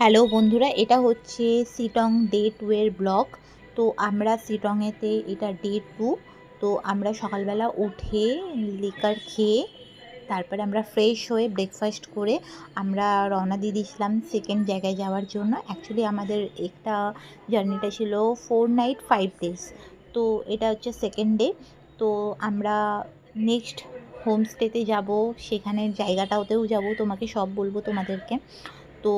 Hello বন্ধুরা, এটা হচ্ছে শিটং ডে 2 এর ব্লগ। তো আমরা শিটংয়েতে এটা ডে 2। তো আমরা সকালবেলা উঠে লিকার খেয়ে তারপরে আমরা ফ্রেশ হয়ে ব্রেকফাস্ট করে আমরা রওনা দিয়ে দিয়েছিলাম সেকেন্ড জায়গায় যাওয়ার জন্য। অ্যাকচুয়ালি আমাদের একটা জার্নিটা ছিল 4 নাইট 5 ডেজ। তো এটা হচ্ছে সেকেন্ড ডে। তো আমরা নেক্সট হোমস্টেতে যাব, সেখানের জায়গাটাতেও যাব, তোমাকে সব বলবো তোমাদেরকে। তো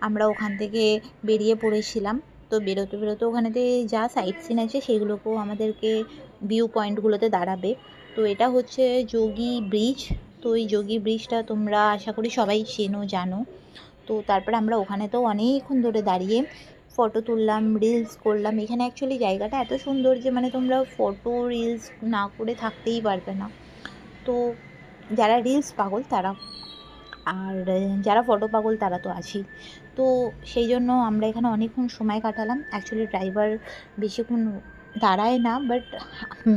আমরা ওখান থেকে বেরিয়ে পড়েছিলাম। তো বেরোতে বেরোতে ওখানেতে যা সাইট সিন আছে সেগুলোকেও আমাদেরকে ভিউ পয়েন্টগুলোতে দাঁড়াবে। তো এটা হচ্ছে যোগী ব্রিজ। তো এই যোগী ব্রিজটা তোমরা আশা করি সবাই চেনো, জানো। তো তারপরে আমরা ওখানেতেও অনেকক্ষণ ধরে দাঁড়িয়ে ফটো তুললাম, রিলস করলাম। এখানে অ্যাকচুয়ালি জায়গাটা এত সুন্দর যে মানে তোমরা ফটো রিলস না করে থাকতেই পারবে না। তো যারা রিলস পাগল তারা, আর যারা ফটো পাগল তারা তো আছেই। তো সেই জন্য আমরা এখানে অনেকক্ষণ সময় কাটালাম। অ্যাকচুয়ালি ড্রাইভার বেশিক্ষণ দাঁড়ায় না, বাট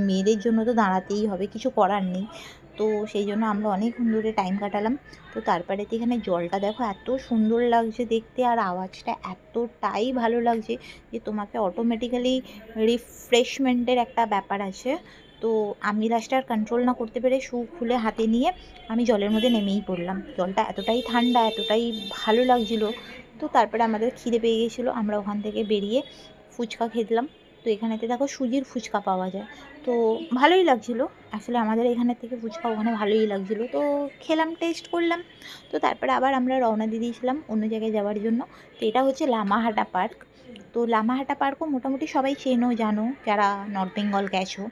মেয়েদের জন্য তো দাঁড়াতেই হবে, কিছু করার নেই। তো সেই জন্য আমরা অনেকক্ষণ ধরে টাইম কাটালাম। তো তারপরে তো এখানে জলটা দেখো এত সুন্দর লাগছে দেখতে, আর আওয়াজটা এতটাই ভালো লাগছে যে তোমাকে অটোমেটিক্যালি রিফ্রেশমেন্টের একটা ব্যাপার আছে। তো আমি লাস্টে আর কন্ট্রোল না করতে পেরে শু খুলে হাতে নিয়ে আমি জলের মধ্যে নেমেই পড়লাম। জলটা এতটাই ঠান্ডা, এতটাই ভালো লাগছিলো। তো তারপরে আমাদের খিদে পেয়ে গেছিলো, আমরা ওখান থেকে বেরিয়ে ফুচকা খেলাম। তো এখানেতে দেখো সুজির ফুচকা পাওয়া যায়। তো ভালোই লাগছিলো। আসলে আমাদের এখানের থেকে ফুচকা ওখানে ভালোই লাগছিলো। তো খেলাম, টেস্ট করলাম। তো তারপরে আবার আমরা রওনা দিয়ে দিয়েছিলাম অন্য জায়গায় যাওয়ার জন্য। তো এটা হচ্ছে লামাহাটা পার্ক। তো লামাহাটা পার্কও মোটামুটি সবাই চেনো, জানো যারা নর্থ বেঙ্গল গেছো।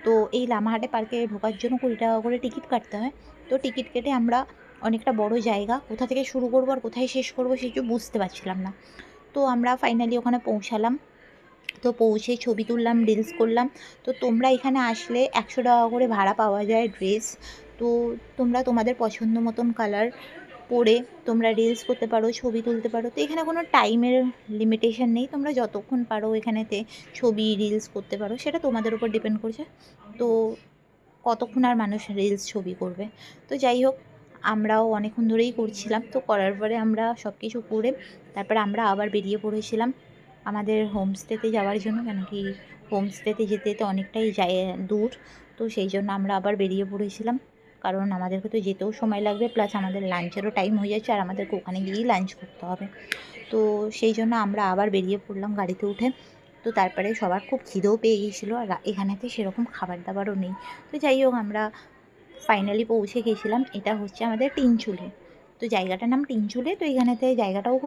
তো এই লামাহাটে পার্কে ঢোকার জন্য 20 টাকা করে টিকিট কাটতে হয়। তো টিকিট কেটে আমরা অনেকটা বড় জায়গা, কোথা থেকে শুরু করবো আর কোথায় শেষ করবো সে কিছু বুঝতে পারছিলাম না। তো আমরা ফাইনালি ওখানে পৌঁছালাম। তো পৌঁছে ছবি তুললাম, রিলস করলাম। তো তোমরা এখানে আসলে 100 টাকা করে ভাড়া পাওয়া যায় ড্রেস। তো তোমরা তোমাদের পছন্দ মতন কালার পরে তোমরা রিলস করতে পারো, ছবি তুলতে পারো। তো এখানে কোনো টাইমের লিমিটেশন নেই, তোমরা যতক্ষণ পারো এখানেতে ছবি রিলস করতে পারো, সেটা তোমাদের উপর ডিপেন্ড করছে। তো কতক্ষণ আর মানুষ রিলস ছবি করবে। তো যাই হোক, আমরাও অনেকক্ষণ ধরেই করছিলাম। তো করার পরে আমরা সব কিছু করে তারপরে আমরা আবার বেরিয়ে পড়েছিলাম আমাদের হোমস্টেতে যাওয়ার জন্য, কেন কি হোমস্টেতে যেতে যেতে অনেকটাই দূর। তো সেই জন্য আমরা আবার বেরিয়ে পড়েছিলাম, কারণ আমাদেরকে তো যেতেও সময় লাগবে, প্লাস আমাদের লাঞ্চেরও টাইম হয়ে যাচ্ছে, আর আমাদেরকে ওখানে গিয়েই লাঞ্চ করতে হবে। তো সেই জন্য আমরা আবার বেরিয়ে পড়লাম গাড়িতে উঠে। তো তারপরে সবার খুব খিদেও পেয়ে গিয়েছিলো, আর এখানেতে সেরকম খাবার দাবারও নেই। তো যাই হোক, আমরা ফাইনালি পৌঁছে গেছিলাম। এটা হচ্ছে আমাদের তিনচুলে। তো জায়গাটার নাম তিনচুলে। তো এখানেতে জায়গাটাও